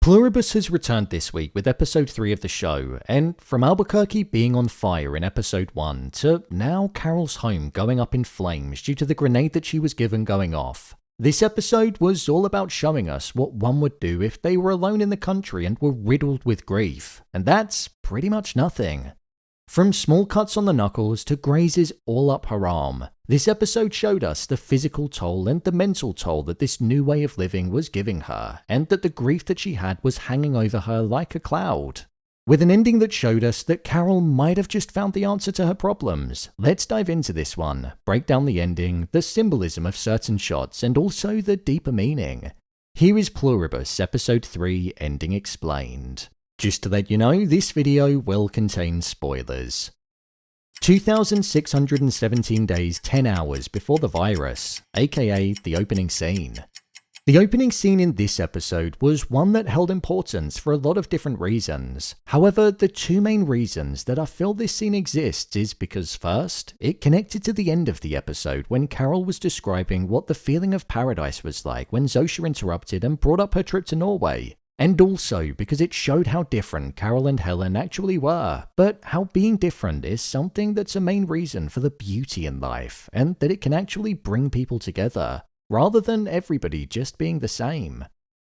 Pluribus has returned this week with episode 3 of the show, and from Albuquerque being on fire in episode 1 to now Carol's home going up in flames due to the grenade that she was given going off. This episode was all about showing us what one would do if they were alone in the country and were riddled with grief, and that's pretty much nothing. From small cuts on the knuckles to grazes all up her arm, this episode showed us the physical toll and the mental toll that this new way of living was giving her, and that the grief that she had was hanging over her like a cloud. With an ending that showed us that Carol might have just found the answer to her problems, let's dive into this one, break down the ending, the symbolism of certain shots, and also the deeper meaning. Here is Pluribus episode 3 ending explained. Just to let you know, this video will contain spoilers. 2,617 days 10 hours before the virus, aka the opening scene. The opening scene in this episode was one that held importance for a lot of different reasons. However, the two main reasons that I feel this scene exists is because first, it connected to the end of the episode when Carol was describing what the feeling of paradise was like when Zosia interrupted and brought up her trip to Norway. And also because it showed how different Carol and Helen actually were, but how being different is something that's a main reason for the beauty in life, and that it can actually bring people together, rather than everybody just being the same.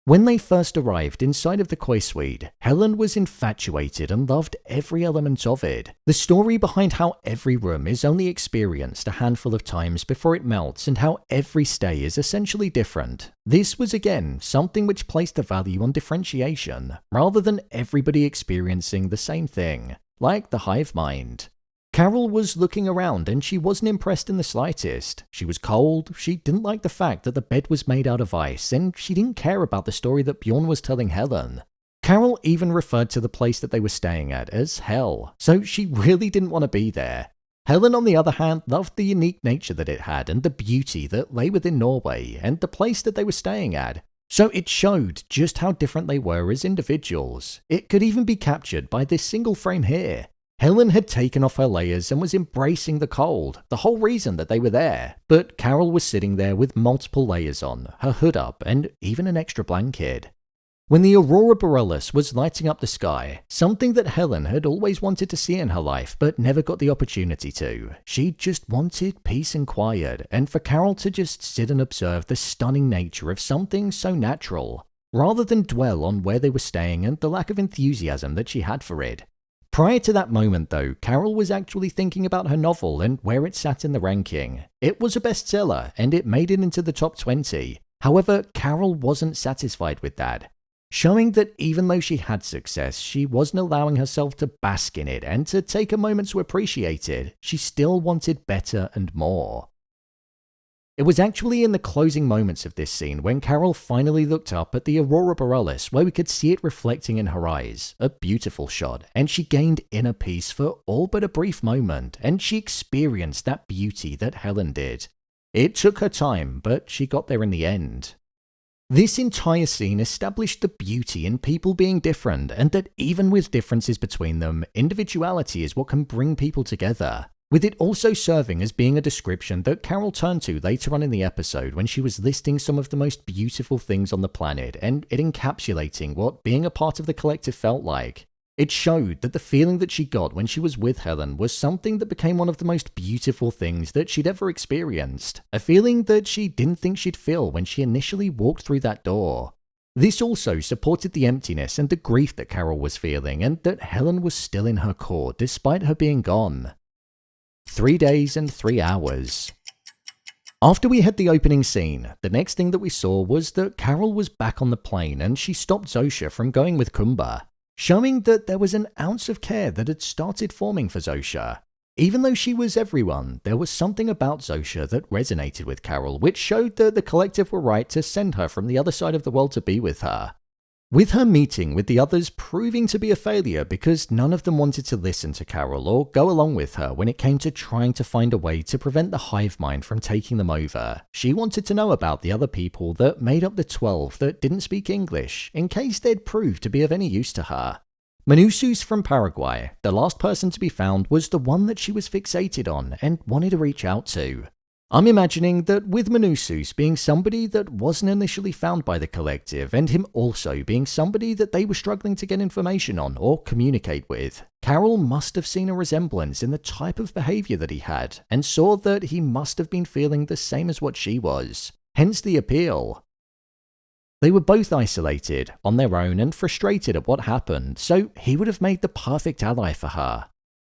When they first arrived inside of the Koi Suite, Helen was infatuated and loved every element of it. The story behind how every room is only experienced a handful of times before it melts and how every stay is essentially different. This was again something which placed a value on differentiation, rather than everybody experiencing the same thing, like the hive mind. Carol was looking around and she wasn't impressed in the slightest. She was cold, she didn't like the fact that the bed was made out of ice, and she didn't care about the story that Bjorn was telling Helen. Carol even referred to the place that they were staying at as hell, so she really didn't want to be there. Helen, on the other hand, loved the unique nature that it had and the beauty that lay within Norway and the place that they were staying at. So it showed just how different they were as individuals. It could even be captured by this single frame here. Helen had taken off her layers and was embracing the cold, the whole reason that they were there. But Carol was sitting there with multiple layers on, her hood up, and even an extra blanket. When the aurora borealis was lighting up the sky, something that Helen had always wanted to see in her life but never got the opportunity to, she just wanted peace and quiet, and for Carol to just sit and observe the stunning nature of something so natural, rather than dwell on where they were staying and the lack of enthusiasm that she had for it. Prior to that moment though, Carol was actually thinking about her novel and where it sat in the ranking. It was a bestseller and it made it into the top 20. However, Carol wasn't satisfied with that, showing that even though she had success, she wasn't allowing herself to bask in it and to take a moment to appreciate it. She still wanted better and more. It was actually in the closing moments of this scene when Carol finally looked up at the aurora borealis where we could see it reflecting in her eyes, a beautiful shot, and she gained inner peace for all but a brief moment, and she experienced that beauty that Helen did. It took her time, but she got there in the end. This entire scene established the beauty in people being different, and that even with differences between them, individuality is what can bring people together. With it also serving as being a description that Carol turned to later on in the episode when she was listing some of the most beautiful things on the planet, and it encapsulating what being a part of the collective felt like. It showed that the feeling that she got when she was with Helen was something that became one of the most beautiful things that she'd ever experienced, a feeling that she didn't think she'd feel when she initially walked through that door. This also supported the emptiness and the grief that Carol was feeling, and that Helen was still in her core despite her being gone. 3 days and 3 hours. After we had the opening scene, the next thing that we saw was that Carol was back on the plane and she stopped Zosia from going with Kumba, showing that there was an ounce of care that had started forming for Zosia. Even though she was everyone, there was something about Zosia that resonated with Carol, which showed that the collective were right to send her from the other side of the world to be with her. With her meeting with the others proving to be a failure because none of them wanted to listen to Carol or go along with her when it came to trying to find a way to prevent the hive mind from taking them over, she wanted to know about the other people that made up the 12 that didn't speak English, in case they'd prove to be of any use to her. Manusus from Paraguay, the last person to be found, was the one that she was fixated on and wanted to reach out to. I'm imagining that with Manusus being somebody that wasn't initially found by the collective, and him also being somebody that they were struggling to get information on or communicate with, Carol must have seen a resemblance in the type of behavior that he had, and saw that he must have been feeling the same as what she was. Hence the appeal. They were both isolated, on their own, and frustrated at what happened, so he would have made the perfect ally for her.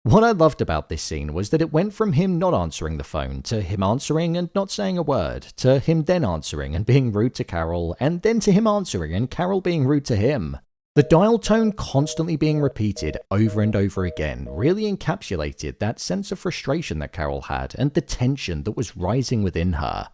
What I loved about this scene was that it went from him not answering the phone, to him answering and not saying a word, to him then answering and being rude to Carol, and then to him answering and Carol being rude to him. The dial tone constantly being repeated over and over again really encapsulated that sense of frustration that Carol had and the tension that was rising within her.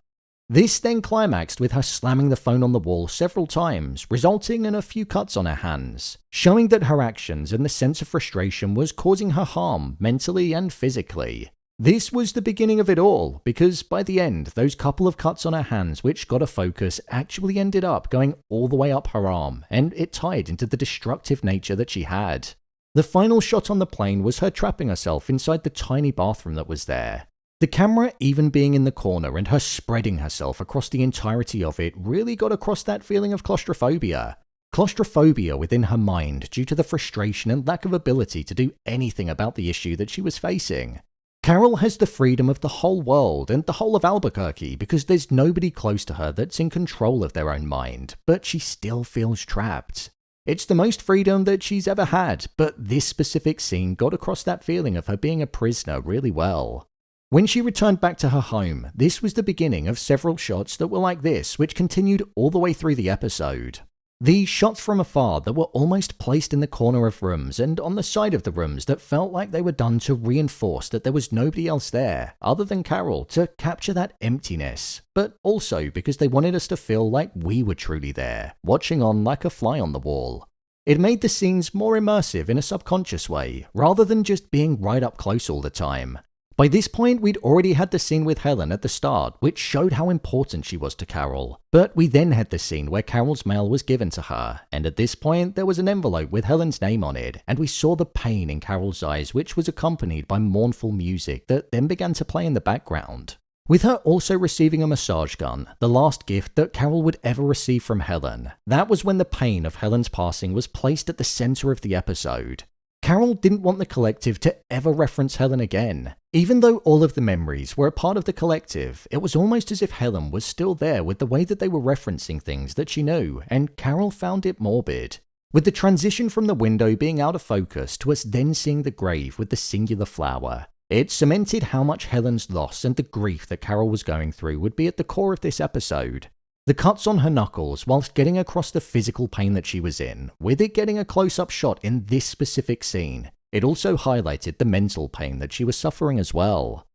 This then climaxed with her slamming the phone on the wall several times, resulting in a few cuts on her hands, showing that her actions and the sense of frustration was causing her harm mentally and physically. This was the beginning of it all, because by the end, those couple of cuts on her hands which got a focus actually ended up going all the way up her arm, and it tied into the destructive nature that she had. The final shot on the plane was her trapping herself inside the tiny bathroom that was there. The camera even being in the corner and her spreading herself across the entirety of it really got across that feeling of claustrophobia. Claustrophobia within her mind due to the frustration and lack of ability to do anything about the issue that she was facing. Carol has the freedom of the whole world and the whole of Albuquerque because there's nobody close to her that's in control of their own mind, but she still feels trapped. It's the most freedom that she's ever had, but this specific scene got across that feeling of her being a prisoner really well. When she returned back to her home, this was the beginning of several shots that were like this, which continued all the way through the episode. These shots from afar that were almost placed in the corner of rooms and on the side of the rooms that felt like they were done to reinforce that there was nobody else there, other than Carol, to capture that emptiness, but also because they wanted us to feel like we were truly there, watching on like a fly on the wall. It made the scenes more immersive in a subconscious way, rather than just being right up close all the time. By this point, we'd already had the scene with Helen at the start, which showed how important she was to Carol. But we then had the scene where Carol's mail was given to her, and at this point, there was an envelope with Helen's name on it, and we saw the pain in Carol's eyes, which was accompanied by mournful music that then began to play in the background. With her also receiving a massage gun, the last gift that Carol would ever receive from Helen, that was when the pain of Helen's passing was placed at the center of the episode. Carol didn't want the collective to ever reference Helen again. Even though all of the memories were a part of the collective, it was almost as if Helen was still there with the way that they were referencing things that she knew, and Carol found it morbid. With the transition from the window being out of focus to us then seeing the grave with the singular flower, it cemented how much Helen's loss and the grief that Carol was going through would be at the core of this episode. The cuts on her knuckles whilst getting across the physical pain that she was in, with it getting a close-up shot in this specific scene, it also highlighted the mental pain that she was suffering as well.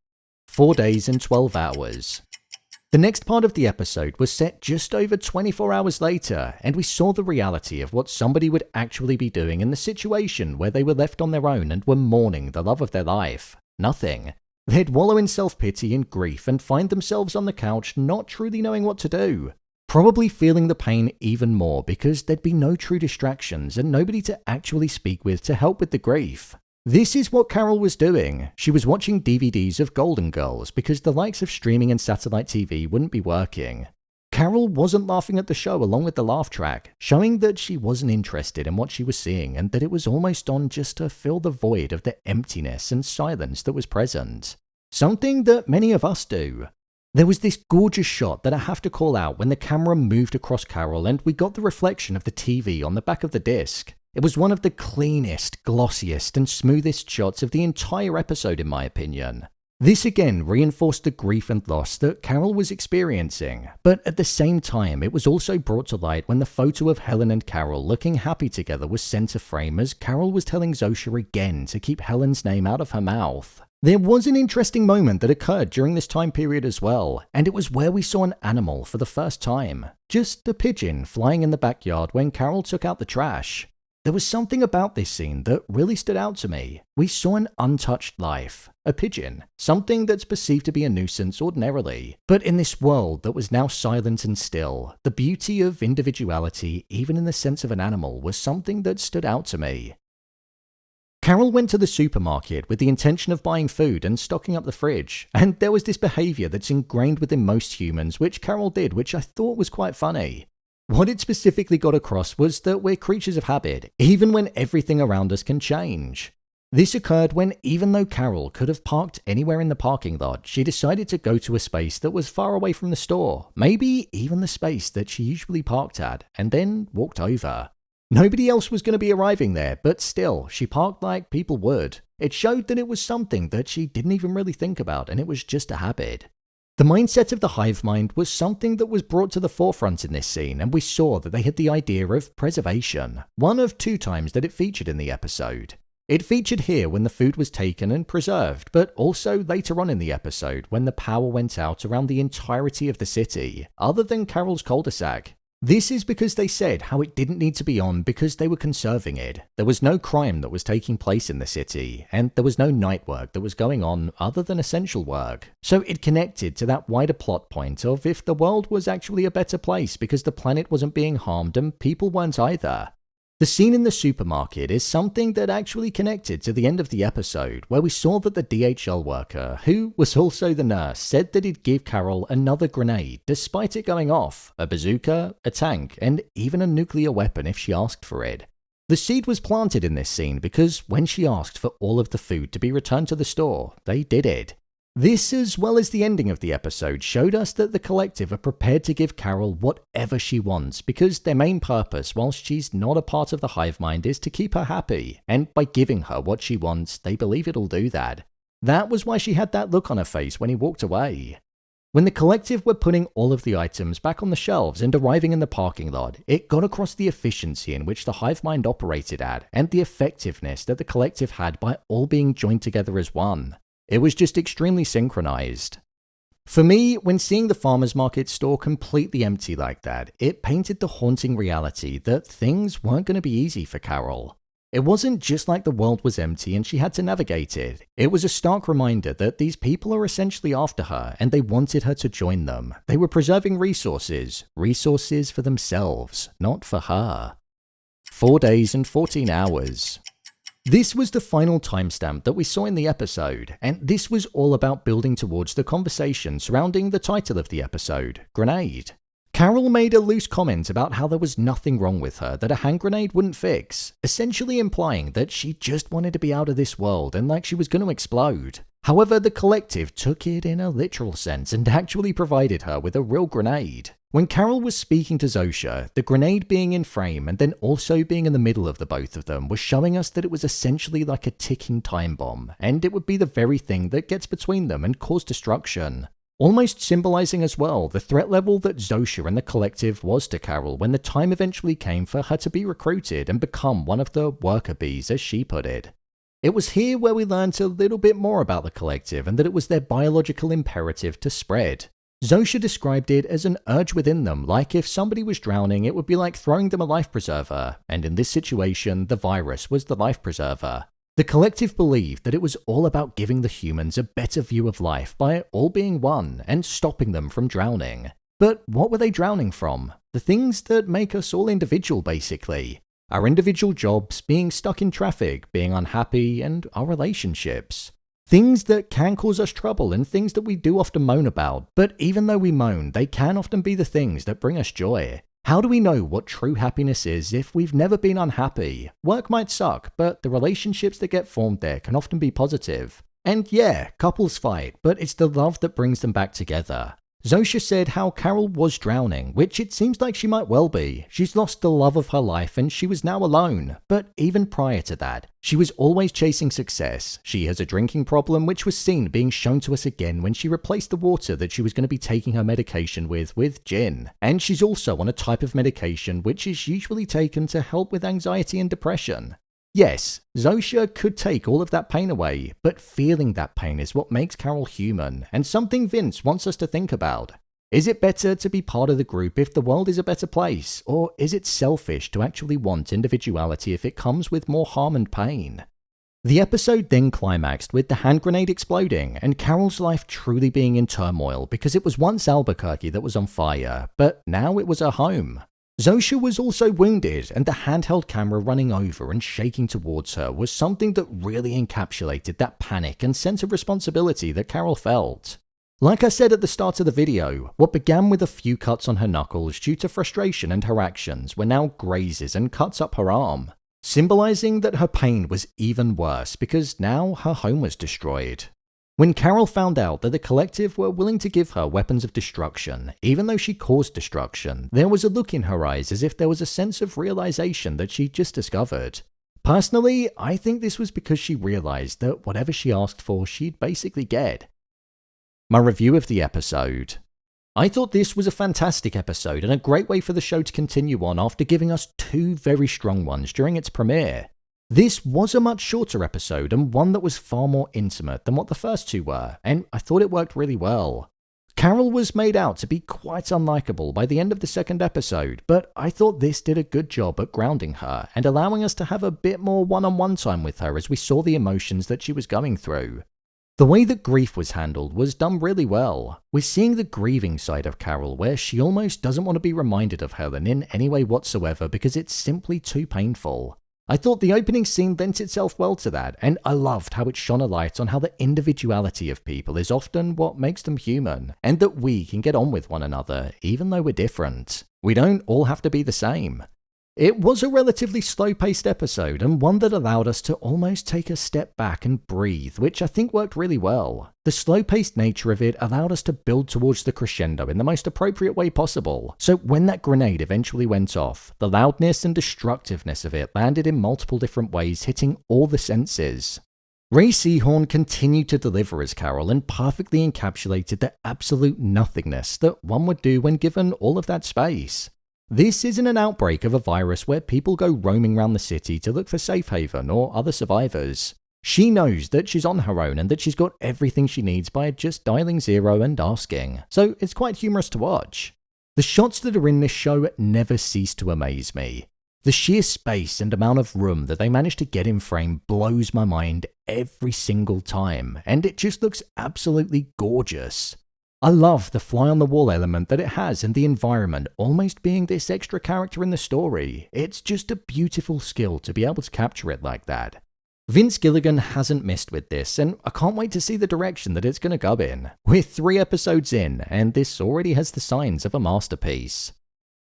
4 days and 12 hours. The next part of the episode was set just over 24 hours later, and we saw the reality of what somebody would actually be doing in the situation where they were left on their own and were mourning the love of their life. Nothing. They'd wallow in self-pity and grief and find themselves on the couch not truly knowing what to do. Probably feeling the pain even more because there'd be no true distractions and nobody to actually speak with to help with the grief. This is what Carol was doing. She was watching DVDs of Golden Girls because the likes of streaming and satellite TV wouldn't be working. Carol wasn't laughing at the show along with the laugh track, showing that she wasn't interested in what she was seeing and that it was almost on just to fill the void of the emptiness and silence that was present. Something that many of us do. There was this gorgeous shot that I have to call out when the camera moved across Carol and we got the reflection of the TV on the back of the disc. It was one of the cleanest, glossiest and smoothest shots of the entire episode in my opinion. This again reinforced the grief and loss that Carol was experiencing, but at the same time it was also brought to light when the photo of Helen and Carol looking happy together was center frame as Carol was telling Zosia again to keep Helen's name out of her mouth. There was an interesting moment that occurred during this time period as well, and it was where we saw an animal for the first time. Just a pigeon flying in the backyard when Carol took out the trash. There was something about this scene that really stood out to me. We saw an untouched life, a pigeon, something that's perceived to be a nuisance ordinarily. But in this world that was now silent and still, the beauty of individuality, even in the sense of an animal, was something that stood out to me. Carol went to the supermarket with the intention of buying food and stocking up the fridge, and there was this behaviour that's ingrained within most humans, which Carol did, which I thought was quite funny. What it specifically got across was that we're creatures of habit, even when everything around us can change. This occurred when, even though Carol could have parked anywhere in the parking lot, she decided to go to a space that was far away from the store, maybe even the space that she usually parked at, and then walked over. Nobody else was going to be arriving there, but still, she parked like people would. It showed that it was something that she didn't even really think about, and it was just a habit. The mindset of the hive mind was something that was brought to the forefront in this scene, and we saw that they had the idea of preservation, one of 2 times that it featured in the episode. It featured here when the food was taken and preserved, but also later on in the episode when the power went out around the entirety of the city, other than Carol's cul-de-sac. This is because they said how it didn't need to be on because they were conserving it. There was no crime that was taking place in the city, and there was no night work that was going on other than essential work. So it connected to that wider plot point of if the world was actually a better place because the planet wasn't being harmed and people weren't either. The scene in the supermarket is something that actually connected to the end of the episode, where we saw that the DHL worker, who was also the nurse, said that he'd give Carol another grenade despite it going off, a bazooka, a tank, and even a nuclear weapon if she asked for it. The seed was planted in this scene because when she asked for all of the food to be returned to the store, they did it. This, as well as the ending of the episode, showed us that the collective are prepared to give Carol whatever she wants because their main purpose, whilst she's not a part of the hive mind, is to keep her happy, and by giving her what she wants, they believe it'll do that. That was why she had that look on her face when he walked away. When the collective were putting all of the items back on the shelves and arriving in the parking lot, it got across the efficiency in which the hive mind operated at and the effectiveness that the collective had by all being joined together as one. It was just extremely synchronized. For me, when seeing the farmer's market store completely empty like that, it painted the haunting reality that things weren't going to be easy for Carol. It wasn't just like the world was empty and she had to navigate it. It was a stark reminder that these people are essentially after her and they wanted her to join them. They were preserving resources for themselves, not for her. 4 days and 14 hours. This was the final timestamp that we saw in the episode, and this was all about building towards the conversation surrounding the title of the episode, Grenade. Carol made a loose comment about how there was nothing wrong with her that a hand grenade wouldn't fix, essentially implying that she just wanted to be out of this world and like she was going to explode. However, the collective took it in a literal sense and actually provided her with a real grenade. When Carol was speaking to Zosia, the grenade being in frame and then also being in the middle of the both of them was showing us that it was essentially like a ticking time bomb, and it would be the very thing that gets between them and cause destruction. Almost symbolizing as well the threat level that Zosia and the collective was to Carol when the time eventually came for her to be recruited and become one of the worker bees, as she put it. It was here where we learned a little bit more about the collective and that it was their biological imperative to spread. Zosia described it as an urge within them, like if somebody was drowning, it would be like throwing them a life preserver, and in this situation, the virus was the life preserver. The collective believed that it was all about giving the humans a better view of life by all being one and stopping them from drowning. But what were they drowning from? The things that make us all individual, basically. Our individual jobs, being stuck in traffic, being unhappy, and our relationships. Things that can cause us trouble and things that we do often moan about, but even though we moan, they can often be the things that bring us joy. How do we know what true happiness is if we've never been unhappy? Work might suck, but the relationships that get formed there can often be positive. And yeah, couples fight, but it's the love that brings them back together. Zosia said how Carol was drowning, which it seems like she might well be. She's lost the love of her life and she was now alone. But even prior to that, she was always chasing success. She has a drinking problem, which was seen being shown to us again when she replaced the water that she was going to be taking her medication with gin. And she's also on a type of medication which is usually taken to help with anxiety and depression. Yes, Zosia could take all of that pain away, but feeling that pain is what makes Carol human, and something Vince wants us to think about. Is it better to be part of the group if the world is a better place, or is it selfish to actually want individuality if it comes with more harm and pain? The episode then climaxed with the hand grenade exploding, and Carol's life truly being in turmoil because it was once Albuquerque that was on fire, but now it was her home. Zosia was also wounded, and the handheld camera running over and shaking towards her was something that really encapsulated that panic and sense of responsibility that Carol felt. Like I said at the start of the video, what began with a few cuts on her knuckles due to frustration and her actions were now grazes and cuts up her arm, symbolizing that her pain was even worse because now her home was destroyed. When Carol found out that the collective were willing to give her weapons of destruction, even though she caused destruction, there was a look in her eyes as if there was a sense of realization that she'd just discovered. Personally, I think this was because she realized that whatever she asked for, she'd basically get. My review of the episode. I thought this was a fantastic episode and a great way for the show to continue on after giving us two very strong ones during its premiere. This was a much shorter episode and one that was far more intimate than what the first two were, and I thought it worked really well. Carol was made out to be quite unlikable by the end of the second episode, but I thought this did a good job at grounding her and allowing us to have a bit more one-on-one time with her as we saw the emotions that she was going through. The way that grief was handled was done really well. We're seeing the grieving side of Carol where she almost doesn't want to be reminded of Helen in any way whatsoever because it's simply too painful. I thought the opening scene lent itself well to that, and I loved how it shone a light on how the individuality of people is often what makes them human, and that we can get on with one another even though we're different. We don't all have to be the same. It was a relatively slow-paced episode and one that allowed us to almost take a step back and breathe, which I think worked really well. The slow-paced nature of it allowed us to build towards the crescendo in the most appropriate way possible, so when that grenade eventually went off, the loudness and destructiveness of it landed in multiple different ways, hitting all the senses. Rhea Seehorn continued to deliver as Carol and perfectly encapsulated the absolute nothingness that one would do when given all of that space. This isn't an outbreak of a virus where people go roaming around the city to look for safe haven or other survivors. She knows that she's on her own and that she's got everything she needs by just dialing 0 and asking, so it's quite humorous to watch. The shots that are in this show never cease to amaze me. The sheer space and amount of room that they manage to get in frame blows my mind every single time, and it just looks absolutely gorgeous. I love the fly-on-the-wall element that it has and the environment almost being this extra character in the story. It's just a beautiful skill to be able to capture it like that. Vince Gilligan hasn't missed with this, and I can't wait to see the direction that it's going to go in. We're 3 episodes in, and this already has the signs of a masterpiece.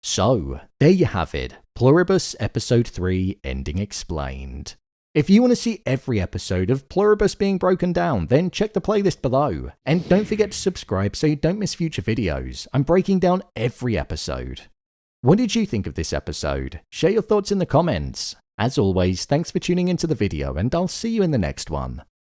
So, there you have it, Pluribus Episode 3 Ending Explained. If you want to see every episode of Pluribus being broken down, then check the playlist below. And don't forget to subscribe so you don't miss future videos. I'm breaking down every episode. What did you think of this episode? Share your thoughts in the comments. As always, thanks for tuning into the video and I'll see you in the next one.